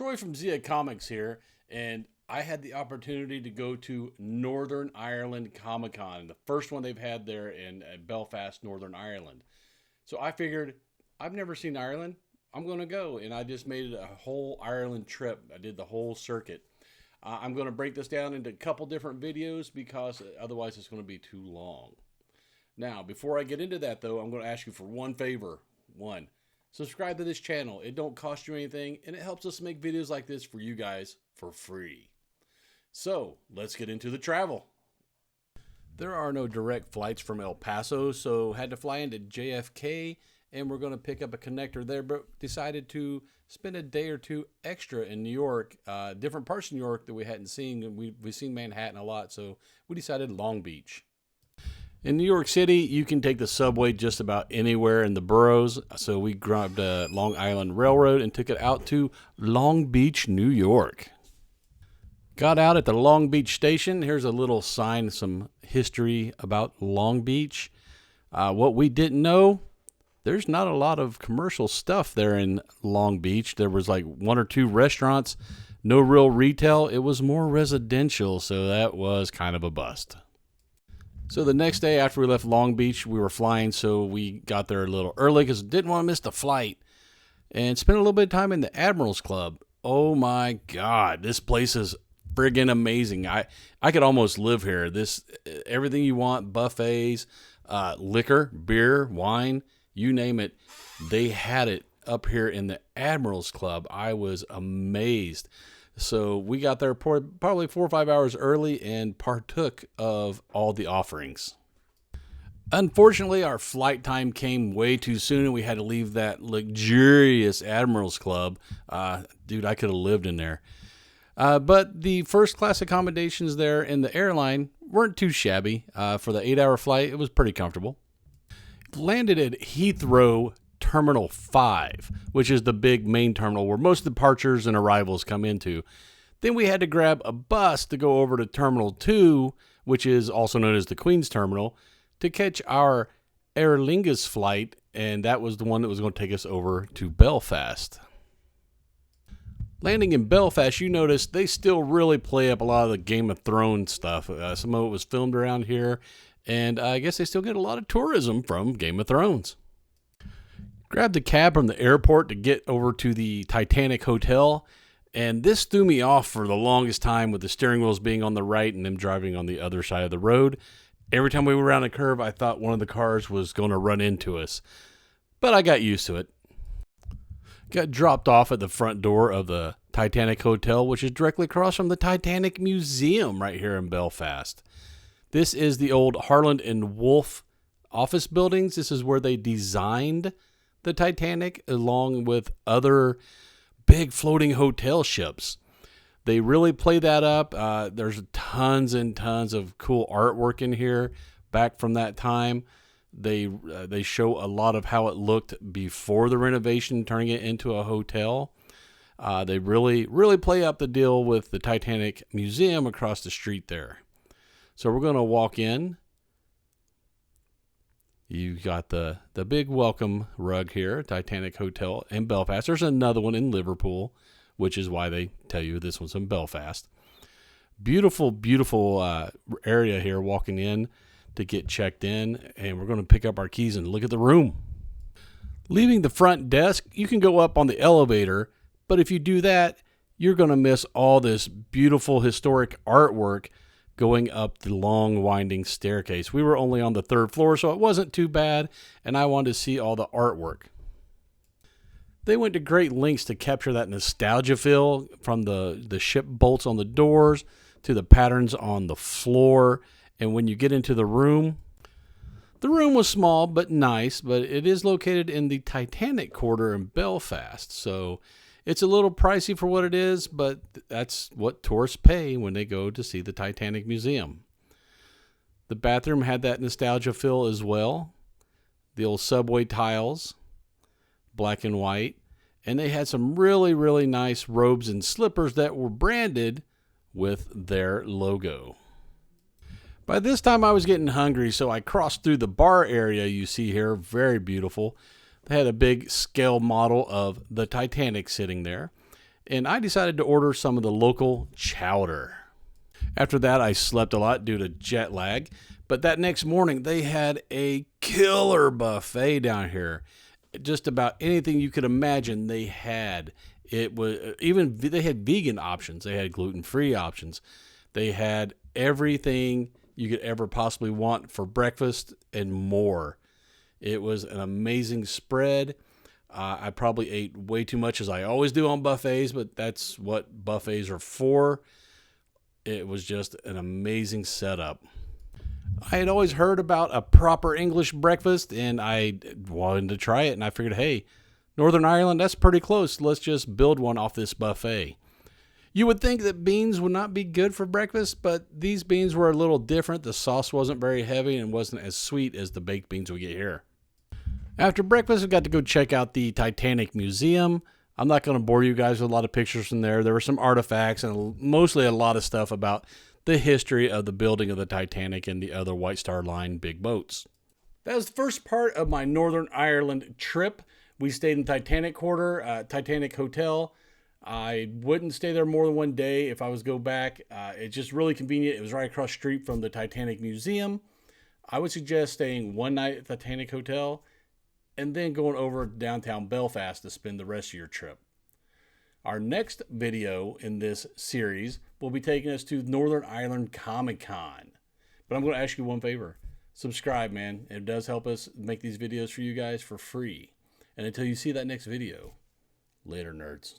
Troy from Zia Comics here, and I had the opportunity to go to Northern Ireland Comic Con, the first one they've had there in Belfast, Northern Ireland. So I figured, I've never seen Ireland, I'm going to go, and I just made it a whole Ireland trip. I did the whole circuit. I'm going to break this down into a couple different videos because otherwise it's going to be too long. Now, before I get into that though, I'm going to ask you for one favor. One, subscribe to this channel. It don't cost you anything, and it helps us make videos like this for you guys for free. So, let's get into the travel. There are no direct flights from El Paso, so had to fly into JFK, and we're going to pick up a connector there, but decided to spend a day or two extra in New York, different parts of New York that we hadn't seen. We've seen Manhattan a lot, so we decided Long Beach. In New York City, you can take the subway just about anywhere in the boroughs. So we grabbed a Long Island Railroad and took it out to Long Beach, New York. Got out at the Long Beach station. Here's a little sign, some history about Long Beach. What we didn't know, there's not a lot of commercial stuff there in Long Beach. There was like one or two restaurants, no real retail. It was more residential, so that was kind of a bust. So the next day after we left Long Beach, we were flying, so we got there a little early because didn't want to miss the flight. And spent a little bit of time in the Admirals Club. Oh my God, this place is friggin' amazing. I could almost live here. This everything you want, buffets, liquor, beer, wine, you name it. They had it up here in the Admirals Club. I was amazed. So we got there probably 4 or 5 hours early and partook of all the offerings. Unfortunately, our flight time came way too soon and we had to leave that luxurious Admirals Club. Dude, I could have lived in there. But the first class accommodations there in the airline weren't too shabby. For the 8-hour flight, it was pretty comfortable. Landed at Heathrow Terminal 5, which is the big main terminal where most departures and arrivals come into. Then we had to grab a bus to go over to Terminal 2, which is also known as the Queen's Terminal, to catch our Aer Lingus flight, and that was the one that was going to take us over to Belfast. Landing in Belfast, you notice they still really play up a lot of the Game of Thrones stuff. Some of it was filmed around here, and I guess they still get a lot of tourism from Game of Thrones. Grabbed a cab from the airport to get over to the Titanic Hotel, and this threw me off for the longest time with the steering wheels being on the right and them driving on the other side of the road. Every time we were around a curve, I thought one of the cars was going to run into us, but I got used to it. Got dropped off at the front door of the Titanic Hotel, which is directly across from the Titanic Museum right here in Belfast. This is the old Harland and Wolff office buildings. This is where they designed the Titanic along with other big floating hotel ships. They really play that up. There's tons and tons of cool artwork in here back from that time. They show a lot of how it looked before the renovation, turning it into a hotel. They really play up the deal with the Titanic Museum across the street there. So we're going to walk in. You got the big welcome rug here, Titanic Hotel in Belfast. There's another one in Liverpool, which is why they tell you this one's in Belfast. Beautiful, beautiful area here walking in to get checked in. And we're going to pick up our keys and look at the room. Leaving the front desk, you can go up on the elevator. But if you do that, you're going to miss all this beautiful historic artwork going up the long winding staircase. We were only on the 3rd floor, so it wasn't too bad, and I wanted to see all the artwork. They went to great lengths to capture that nostalgia feel, from the ship bolts on the doors to the patterns on the floor. And when you get into the room was small but nice, but it is located in the Titanic Quarter in Belfast, so it's a little pricey for what it is, but that's what tourists pay when they go to see the Titanic Museum. The bathroom had that nostalgia feel as well. The old subway tiles, black and white. And they had some really, really nice robes and slippers that were branded with their logo. By this time I was getting hungry, so I crossed through the bar area you see here. Very beautiful. They had a big scale model of the Titanic sitting there. and I decided to order some of the local chowder. After that, I slept a lot due to jet lag, but that next morning they had a killer buffet down here. Just about anything you could imagine they had. It was even they had vegan options, they had gluten-free options. They had everything you could ever possibly want for breakfast and more. It was an amazing spread. I probably ate way too much, as I always do on buffets, but that's what buffets are for. It was just an amazing setup. I had always heard about a proper English breakfast, and I wanted to try it, and I figured, hey, Northern Ireland, that's pretty close. Let's just build one off this buffet. You would think that beans would not be good for breakfast, but these beans were a little different. The sauce wasn't very heavy and wasn't as sweet as the baked beans we get here. After breakfast, we got to go check out the Titanic Museum. I'm not going to bore you guys with a lot of pictures from there. There were some artifacts and mostly a lot of stuff about the history of the building of the Titanic and the other White Star Line big boats. That was the first part of my Northern Ireland trip. We stayed in Titanic Quarter, Titanic Hotel. I wouldn't stay there more than one day if I was go back. It's just really convenient. It was right across the street from the Titanic Museum. I would suggest staying one night at the Titanic Hotel and then going over to downtown Belfast to spend the rest of your trip. Our next video in this series will be taking us to Northern Ireland Comic Con. But I'm going to ask you one favor. Subscribe, man. It does help us make these videos for you guys for free. And until you see that next video, later, nerds.